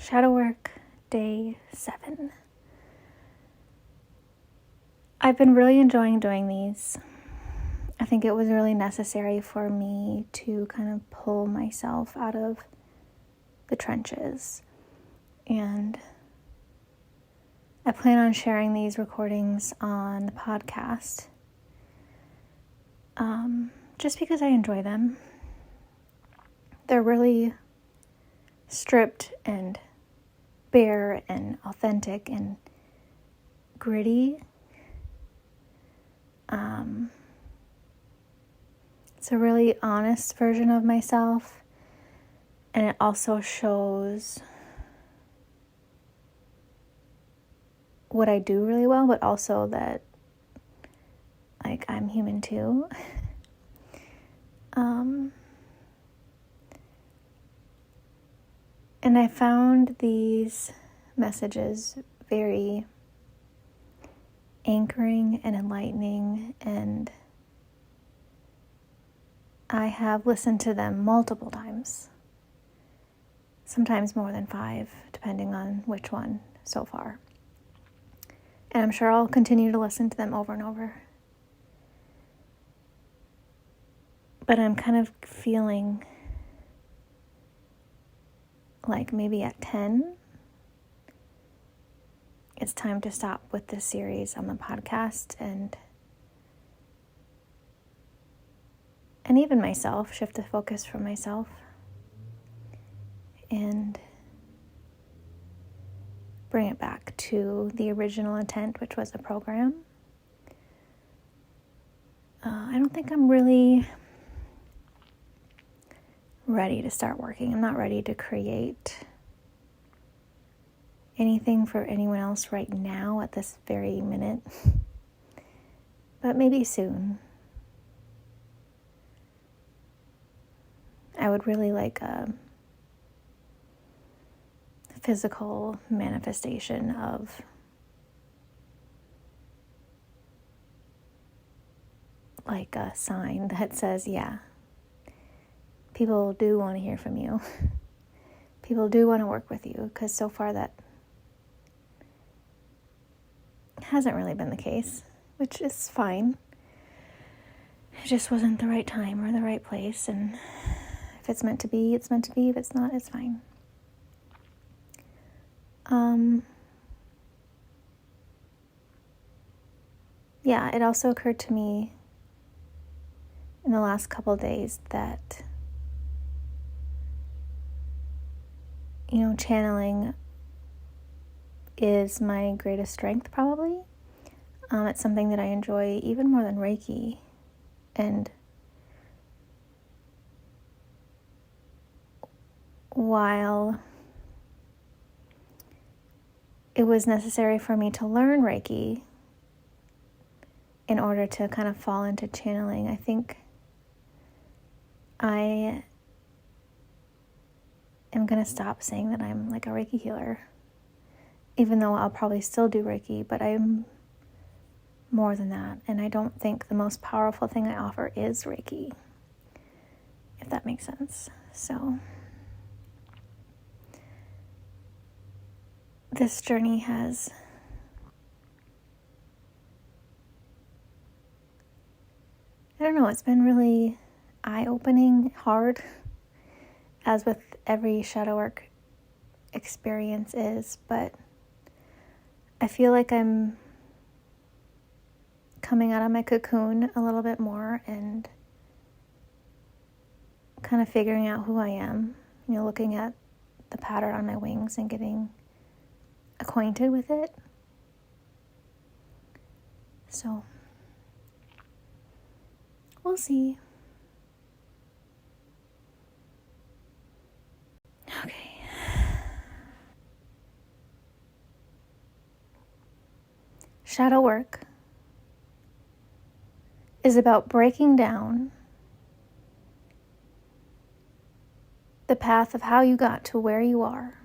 Shadow work, day 7. I've been really enjoying doing these. I think it was really necessary for me to kind of pull myself out of the trenches. And I plan on sharing these recordings on the podcast, just because I enjoy them. They're really stripped and bare and authentic and gritty. It's a really honest version of myself, and it also shows what I do really well, but also that, like, I'm human too. And I found these messages very anchoring and enlightening, and I have listened to them multiple times, sometimes more than 5, depending on which one so far. And I'm sure I'll continue to listen to them over and over. But I'm kind of feeling like maybe at 10, it's time to stop with this series on the podcast and even myself, shift the focus from myself and bring it back to the original intent, which was a program. I don't think I'm really ready to start working. I'm not ready to create anything for anyone else right now at this very minute, but maybe soon. I would really like a physical manifestation of like a sign that says, yeah, people do want to hear from you. People do want to work with you, because so far that hasn't really been the case, which is fine. It just wasn't the right time or the right place, and if it's meant to be, it's meant to be. If it's not, it's fine. Yeah, it also occurred to me in the last couple of days that, channeling is my greatest strength, probably. It's something that I enjoy even more than Reiki. And while it was necessary for me to learn Reiki in order to kind of fall into channeling, I think I am going to stop saying that I'm like a Reiki healer, even though I'll probably still do Reiki, but I'm more than that. And I don't think the most powerful thing I offer is Reiki, if that makes sense. So this journey has it's been really eye-opening, hard, as with every shadow work experience is, but I feel like I'm coming out of my cocoon a little bit more and kind of figuring out who I am, looking at the pattern on my wings and getting acquainted with it. So we'll see. Okay. Shadow work is about breaking down the path of how you got to where you are,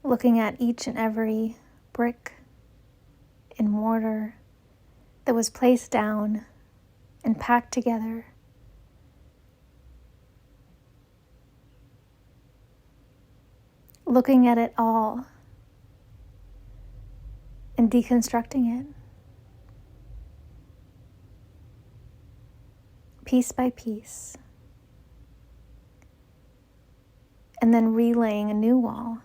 looking at each and every brick and mortar that was placed down and packed together looking at it all and deconstructing it piece by piece, and then relaying a new wall,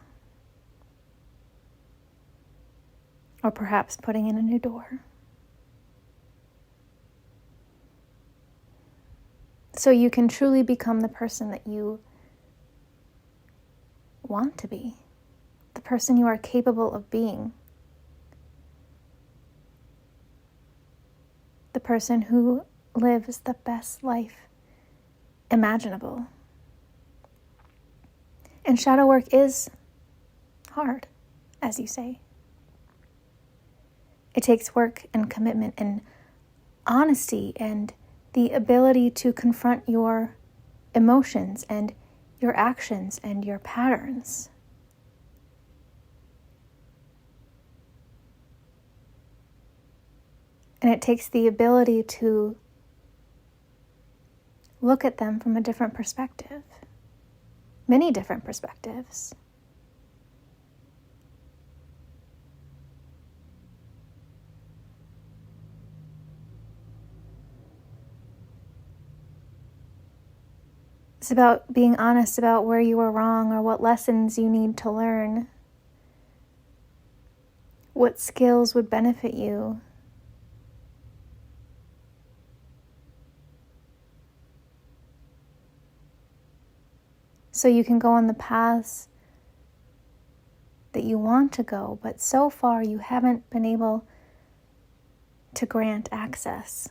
or perhaps putting in a new door. So you can truly become the person that you want to be, the person you are capable of being, the person who lives the best life imaginable. And shadow work is hard, as you say. It takes work and commitment and honesty and the ability to confront your emotions and your actions and your patterns. And it takes the ability to look at them from a different perspective, many different perspectives. It's about being honest about where you were wrong or what lessons you need to learn, what skills would benefit you. So you can go on the paths that you want to go, but so far you haven't been able to grant access.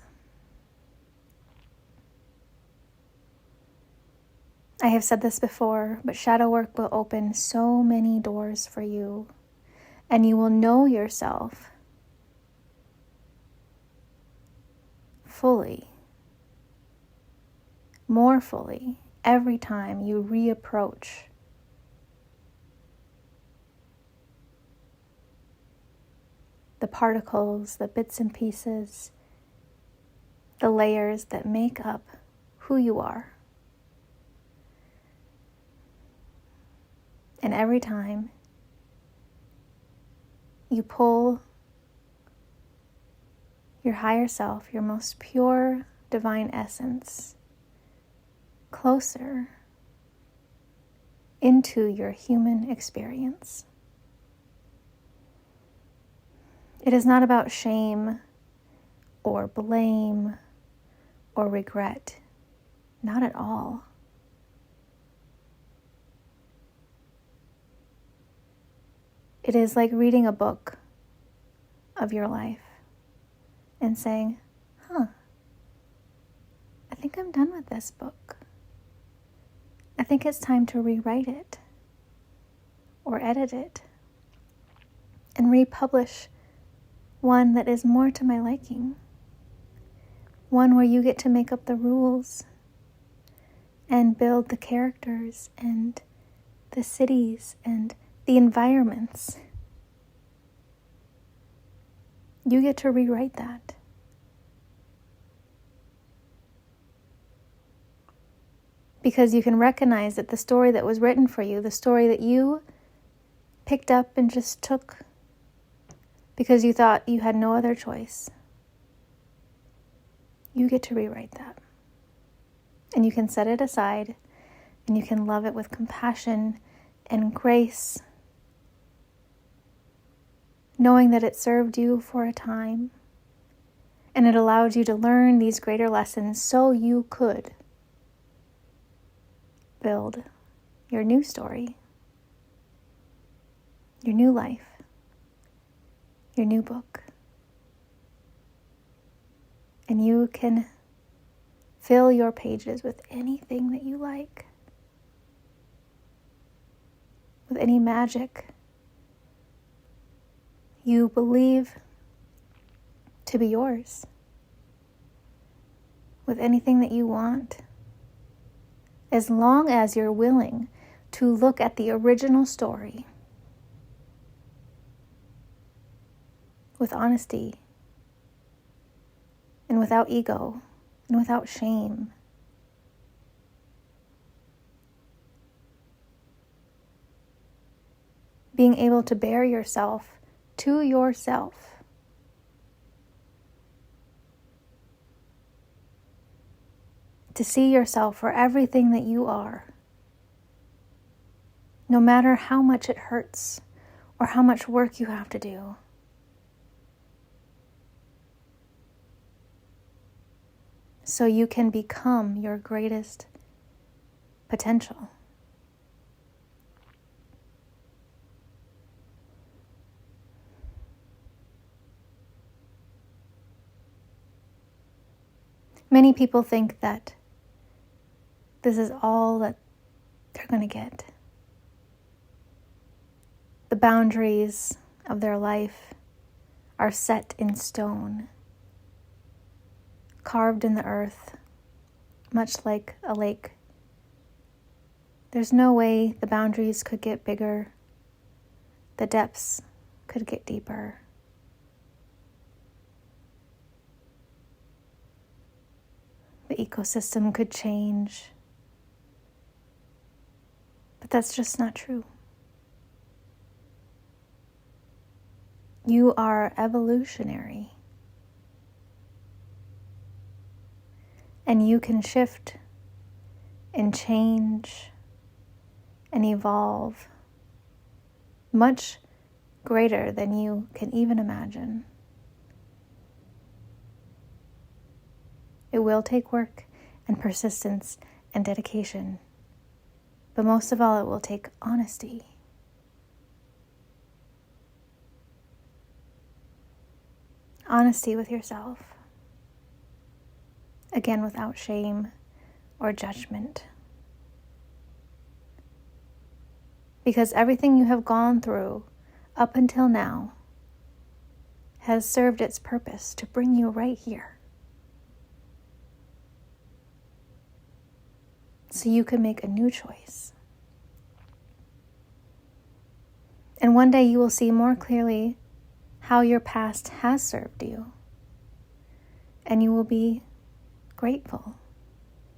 I have said this before, but shadow work will open so many doors for you, and you will know yourself fully, more fully, every time you reapproach the particles, the bits and pieces, the layers that make up who you are. And every time you pull your higher self, your most pure divine essence, closer into your human experience. It is not about shame or blame or regret. Not at all. It is like reading a book of your life and saying, I think I'm done with this book. I think it's time to rewrite it or edit it and republish one that is more to my liking. One where you get to make up the rules and build the characters and the cities and the environments. You get to rewrite that. Because you can recognize that the story that was written for you, the story that you picked up and just took because you thought you had no other choice, you get to rewrite that. And you can set it aside and you can love it with compassion and grace, knowing that it served you for a time and it allowed you to learn these greater lessons so you could build your new story, your new life, your new book. And you can fill your pages with anything that you like, with any magic you believe to be yours, with anything that you want, as long as you're willing to look at the original story with honesty and without ego and without shame. being able to bear yourself to yourself. To see yourself for everything that you are, no matter how much it hurts or how much work you have to do. So you can become your greatest potential. Many people think that this is all that they're going to get. The boundaries of their life are set in stone, carved in the earth, much like a lake. There's no way the boundaries could get bigger, the depths could get deeper. The ecosystem could change. But that's just not true. You are evolutionary. And you can shift and change and evolve much greater than you can even imagine. It will take work and persistence and dedication, but most of all, it will take honesty. Honesty with yourself. Again, without shame or judgment. Because everything you have gone through up until now has served its purpose to bring you right here. So you can make a new choice. And one day you will see more clearly how your past has served you. And you will be grateful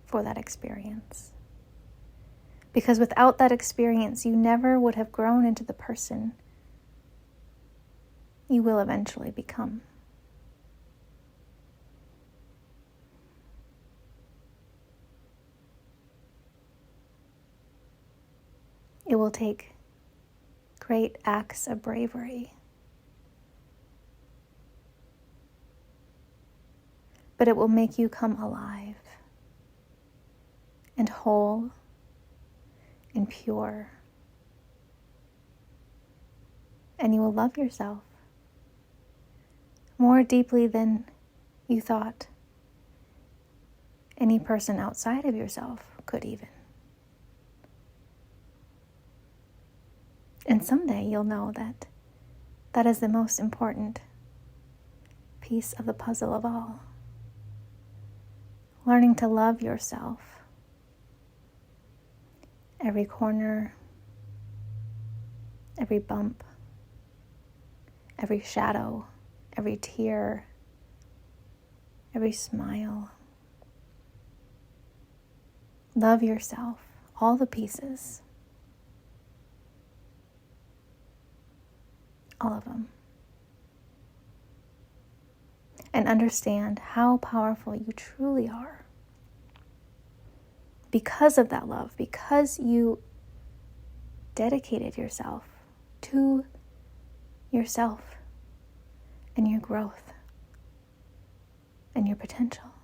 for that experience. Because without that experience, you never would have grown into the person you will eventually become. It will take great acts of bravery. But it will make you come alive and whole and pure. And you will love yourself more deeply than you thought any person outside of yourself could even. And someday you'll know that that is the most important piece of the puzzle of all. Learning to love yourself. Every corner, every bump, every shadow, every tear, every smile. Love yourself, all the pieces. All of them. And understand how powerful you truly are. Because of that love, because you dedicated yourself to yourself and your growth and your potential.